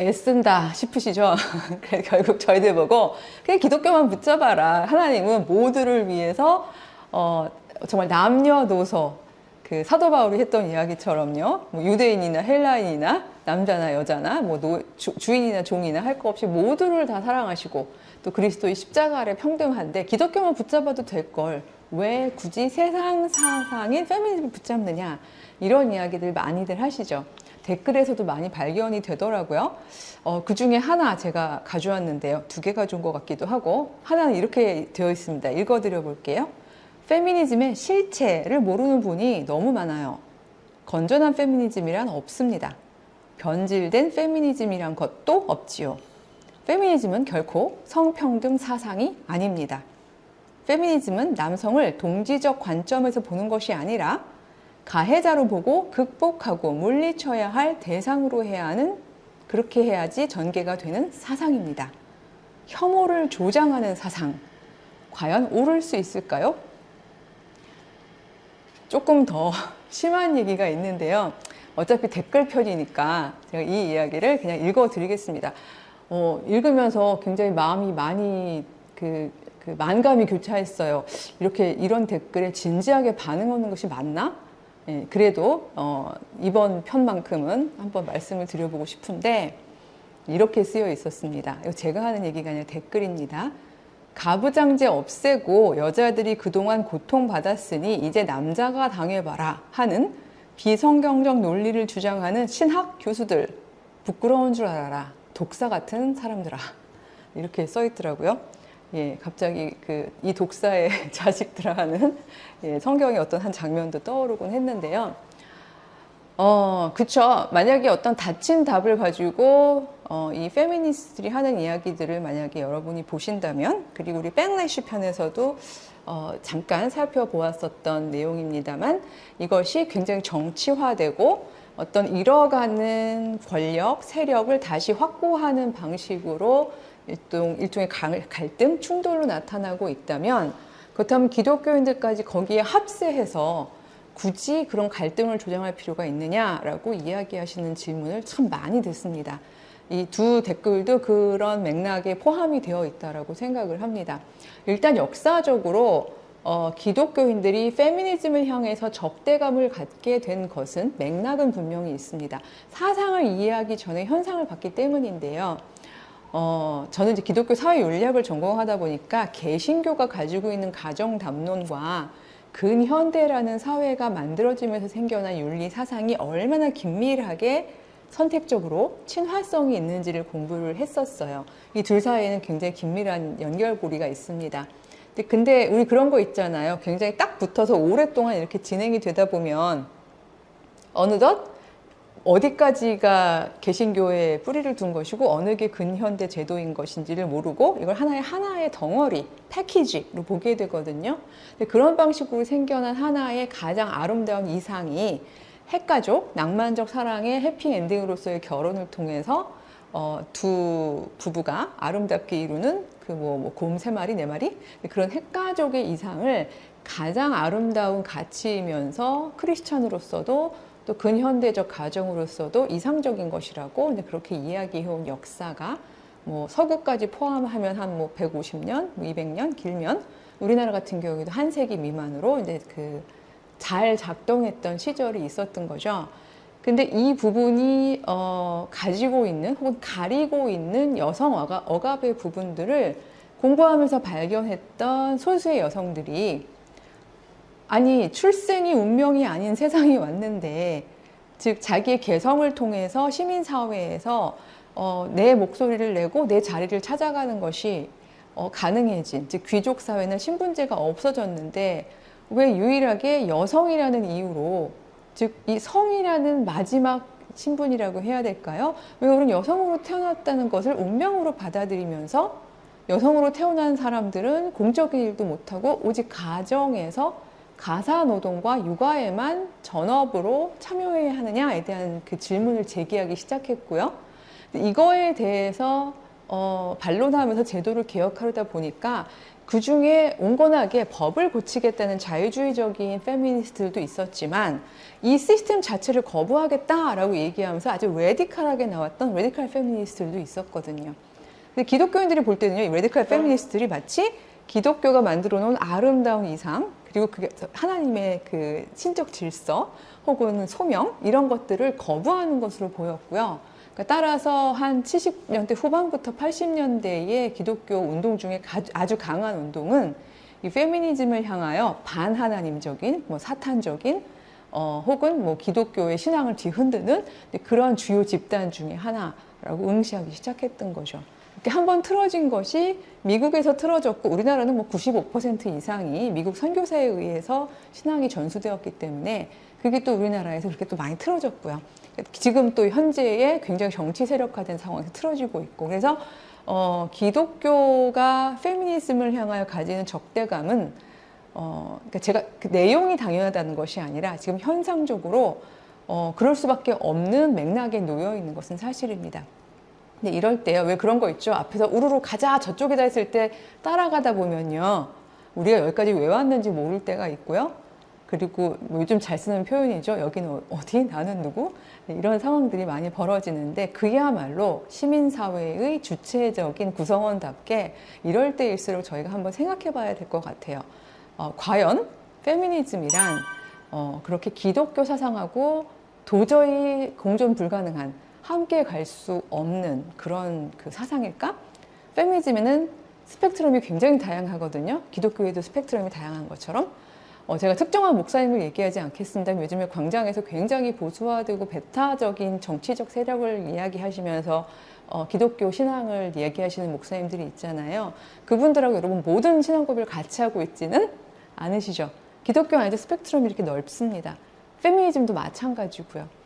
애쓴다 싶으시죠? 그래서 결국 저희들 보고 그냥 기독교만 붙잡아라. 하나님은 모두를 위해서 정말 남녀노소 그 사도 바울이 했던 이야기처럼요. 뭐 유대인이나 헬라인이나 남자나 여자나 뭐 주인이나 종이나 할 거 없이 모두를 다 사랑하시고 또 그리스도의 십자가 아래 평등한데 기독교만 붙잡아도 될 걸 왜 굳이 세상 사상인 페미니즘을 붙잡느냐 이런 이야기들 많이들 하시죠. 댓글에서도 많이 발견이 되더라고요. 그 중에 하나 제가 가져왔는데요. 두 개 가져온 것 같기도 하고 하나는 이렇게 되어 있습니다. 읽어드려 볼게요. 페미니즘의 실체를 모르는 분이 너무 많아요. 건전한 페미니즘이란 없습니다. 변질된 페미니즘이란 것도 없지요. 페미니즘은 결코 성평등 사상이 아닙니다. 페미니즘은 남성을 동지적 관점에서 보는 것이 아니라 가해자로 보고 극복하고 물리쳐야 할 대상으로 해야 하는, 그렇게 해야지 전개가 되는 사상입니다. 혐오를 조장하는 사상, 과연 옳을 수 있을까요? 조금 더 심한 얘기가 있는데요. 어차피 댓글 편이니까 제가 이 이야기를 그냥 읽어드리겠습니다. 읽으면서 굉장히 마음이 많이 만감이 교차했어요. 이런 댓글에 진지하게 반응하는 것이 맞나? 예, 그래도 이번 편만큼은 한번 말씀을 드려보고 싶은데 이렇게 쓰여 있었습니다. 이거 제가 하는 얘기가 아니라 댓글입니다. 가부장제 없애고 여자들이 그동안 고통받았으니 이제 남자가 당해봐라 하는 비성경적 논리를 주장하는 신학 교수들 부끄러운 줄 알아라. 독사 같은 사람들아. 이렇게 써 있더라고요. 예, 갑자기 이 독사의 자식들아 하는 성경의 어떤 한 장면도 떠오르곤 했는데요. 그쵸. 만약에 어떤 닫힌 답을 가지고 이 페미니스트들이 하는 이야기들을 만약에 여러분이 보신다면, 그리고 우리 백래시 편에서도 잠깐 살펴보았었던 내용입니다만, 이것이 굉장히 정치화되고 어떤 잃어가는 권력, 세력을 다시 확보하는 방식으로 일종의 갈등, 충돌로 나타나고 있다면, 그렇다면 기독교인들까지 거기에 합세해서 굳이 그런 갈등을 조장할 필요가 있느냐라고 이야기하시는 질문을 참 많이 듣습니다. 이 두 댓글도 그런 맥락에 포함이 되어 있다고 생각을 합니다. 일단 역사적으로 기독교인들이 페미니즘을 향해서 적대감을 갖게 된 것은 맥락은 분명히 있습니다. 사상을 이해하기 전에 현상을 봤기 때문인데요. 저는 이제 기독교 사회윤리학을 전공하다 보니까 개신교가 가지고 있는 가정 담론과 근현대라는 사회가 만들어지면서 생겨난 윤리 사상이 얼마나 긴밀하게 선택적으로 친화성이 있는지를 공부를 했었어요. 이 둘 사이에는 굉장히 긴밀한 연결고리가 있습니다. 근데 우리 그런 거 있잖아요. 굉장히 딱 붙어서 오랫동안 이렇게 진행이 되다 보면 어느덧 어디까지가 개신교에 뿌리를 둔 것이고 어느 게 근현대 제도인 것인지를 모르고 이걸 하나의 덩어리, 패키지로 보게 되거든요. 근데 그런 방식으로 생겨난 하나의 가장 아름다운 이상이 핵가족, 낭만적 사랑의 해피엔딩으로서의 결혼을 통해서 두 부부가 아름답게 이루는 곰 3마리, 4마리? 그런 핵가족의 이상을 가장 아름다운 가치이면서 크리스찬으로서도 또 근현대적 가정으로서도 이상적인 것이라고 그렇게 이야기해온 역사가 서구까지 포함하면 한 150년, 200년 길면 우리나라 같은 경우에도 한 세기 미만으로 이제 잘 작동했던 시절이 있었던 거죠. 근데 이 부분이 가지고 있는 혹은 가리고 있는 여성 억압의 부분들을 공부하면서 발견했던 소수의 여성들이 아니 출생이 운명이 아닌 세상이 왔는데, 즉 자기의 개성을 통해서 시민사회에서 내 목소리를 내고 내 자리를 찾아가는 것이 가능해진, 즉 귀족사회나 신분제가 없어졌는데 왜 유일하게 여성이라는 이유로, 즉 이 성이라는 마지막 신분이라고 해야 될까요? 왜 우리는 여성으로 태어났다는 것을 운명으로 받아들이면서 여성으로 태어난 사람들은 공적인 일도 못하고 오직 가정에서 가사노동과 육아에만 전업으로 참여해야 하느냐에 대한 그 질문을 제기하기 시작했고요. 이거에 대해서 반론하면서 제도를 개혁하려다 보니까 그 중에 온건하게 법을 고치겠다는 자유주의적인 페미니스트들도 있었지만 이 시스템 자체를 거부하겠다라고 얘기하면서 아주 레디컬하게 나왔던 레디컬 페미니스트들도 있었거든요. 근데 기독교인들이 볼 때는요, 이 레디컬 페미니스트들이 마치 기독교가 만들어 놓은 아름다운 이상, 그리고 그게 하나님의 그 신적 질서 혹은 소명 이런 것들을 거부하는 것으로 보였고요. 그러니까 따라서 한 70년대 후반부터 80년대의 기독교 운동 중에 아주 강한 운동은 이 페미니즘을 향하여 반하나님적인, 뭐 사탄적인, 혹은 뭐 기독교의 신앙을 뒤흔드는 그런 주요 집단 중에 하나라고 응시하기 시작했던 거죠. 이렇게 한번 틀어진 것이 미국에서 틀어졌고 우리나라는 뭐 95% 이상이 미국 선교사에 의해서 신앙이 전수되었기 때문에 그게 또 우리나라에서 그렇게 또 많이 틀어졌고요. 지금 또 현재의 굉장히 정치 세력화된 상황에서 틀어지고 있고 그래서 기독교가 페미니즘을 향하여 가지는 적대감은 그러니까 제가 그 내용이 당연하다는 것이 아니라 지금 현상적으로 그럴 수밖에 없는 맥락에 놓여 있는 것은 사실입니다. 근데 이럴 때요, 왜 그런 거 있죠? 앞에서 우르르 가자 저쪽이다 했을 때 따라가다 보면요, 우리가 여기까지 왜 왔는지 모를 때가 있고요. 그리고 뭐 요즘 잘 쓰는 표현이죠. 여기는 어디? 나는 누구? 이런 상황들이 많이 벌어지는데 그야말로 시민사회의 주체적인 구성원답게 이럴 때일수록 저희가 한번 생각해 봐야 될 것 같아요. 과연 페미니즘이란 그렇게 기독교 사상하고 도저히 공존 불가능한 함께 갈 수 없는 그런 그 사상일까? 페미니즘에는 스펙트럼이 굉장히 다양하거든요. 기독교에도 스펙트럼이 다양한 것처럼. 제가 특정한 목사님을 얘기하지 않겠습니다. 요즘에 광장에서 굉장히 보수화되고 배타적인 정치적 세력을 이야기하시면서 기독교 신앙을 얘기하시는 목사님들이 있잖아요. 그분들하고 여러분 모든 신앙 고백을 같이 하고 있지는 않으시죠. 기독교 안에도 스펙트럼이 이렇게 넓습니다. 페미니즘도 마찬가지고요.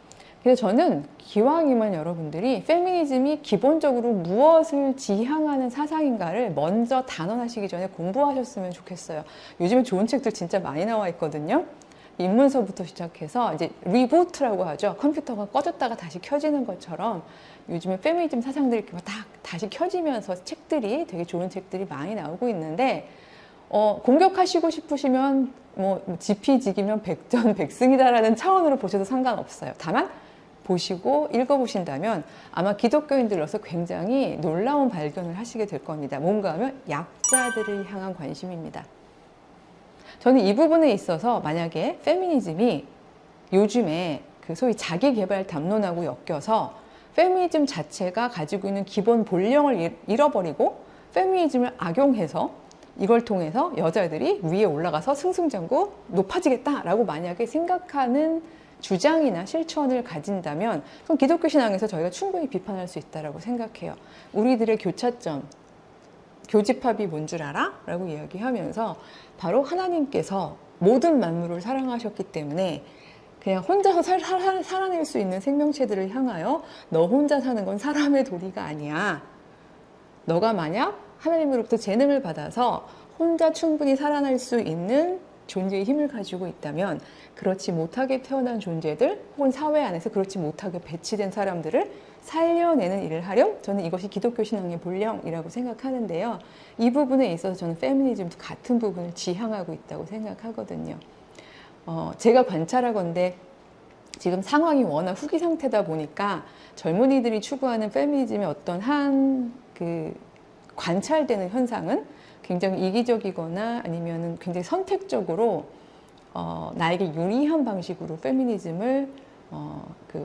그래서 저는 기왕이면 여러분들이 페미니즘이 기본적으로 무엇을 지향하는 사상인가를 먼저 단언하시기 전에 공부하셨으면 좋겠어요. 요즘에 좋은 책들 진짜 많이 나와 있거든요. 입문서부터 시작해서 이제 리부트라고 하죠. 컴퓨터가 꺼졌다가 다시 켜지는 것처럼 요즘에 페미니즘 사상들이 이렇게 딱 다시 켜지면서 책들이 되게 좋은 책들이 많이 나오고 있는데 공격하시고 싶으시면 뭐 지피지기면 백전백승이다라는 차원으로 보셔도 상관없어요. 다만 보시고 읽어보신다면 아마 기독교인들로서 굉장히 놀라운 발견을 하시게 될 겁니다. 뭔가 하면 약자들을 향한 관심입니다. 저는 이 부분에 있어서 만약에 페미니즘이 요즘에 그 소위 자기개발 담론하고 엮여서 페미니즘 자체가 가지고 있는 기본 본령을 잃어버리고 페미니즘을 악용해서 이걸 통해서 여자들이 위에 올라가서 승승장구 높아지겠다라고 만약에 생각하는 주장이나 실천을 가진다면 그럼 기독교 신앙에서 저희가 충분히 비판할 수 있다고 생각해요. 우리들의 교차점, 교집합이 뭔 줄 알아? 라고 이야기하면서 바로 하나님께서 모든 만물을 사랑하셨기 때문에 그냥 혼자서 살아낼 수 있는 생명체들을 향하여 너 혼자 사는 건 사람의 도리가 아니야. 너가 만약 하나님으로부터 재능을 받아서 혼자 충분히 살아날 수 있는 존재의 힘을 가지고 있다면 그렇지 못하게 태어난 존재들 혹은 사회 안에서 그렇지 못하게 배치된 사람들을 살려내는 일을 하렴. 저는 이것이 기독교 신앙의 본령이라고 생각하는데요. 이 부분에 있어서 저는 페미니즘도 같은 부분을 지향하고 있다고 생각하거든요. 제가 관찰하건대 지금 상황이 워낙 후기 상태다 보니까 젊은이들이 추구하는 페미니즘의 어떤 그 관찰되는 현상은 굉장히 이기적이거나 아니면은 굉장히 선택적으로 나에게 유리한 방식으로 페미니즘을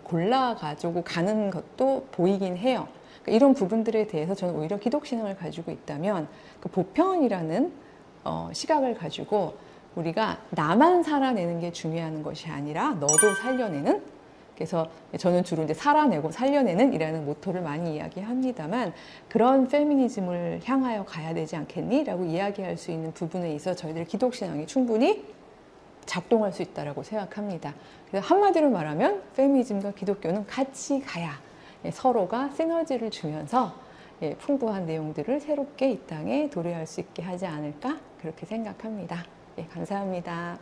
골라가지고 가는 것도 보이긴 해요. 그러니까 이런 부분들에 대해서 저는 오히려 기독신앙을 가지고 있다면 그 보편이라는 시각을 가지고 우리가 나만 살아내는 게 중요한 것이 아니라 너도 살려내는, 그래서 저는 주로 이제 살아내고 살려내는 이라는 모토를 많이 이야기합니다만 그런 페미니즘을 향하여 가야 되지 않겠니? 라고 이야기할 수 있는 부분에 있어 저희들의 기독신앙이 충분히 작동할 수 있다고 생각합니다. 그래서 한마디로 말하면 페미니즘과 기독교는 같이 가야 서로가 시너지를 주면서 풍부한 내용들을 새롭게 이 땅에 도래할 수 있게 하지 않을까 그렇게 생각합니다. 감사합니다.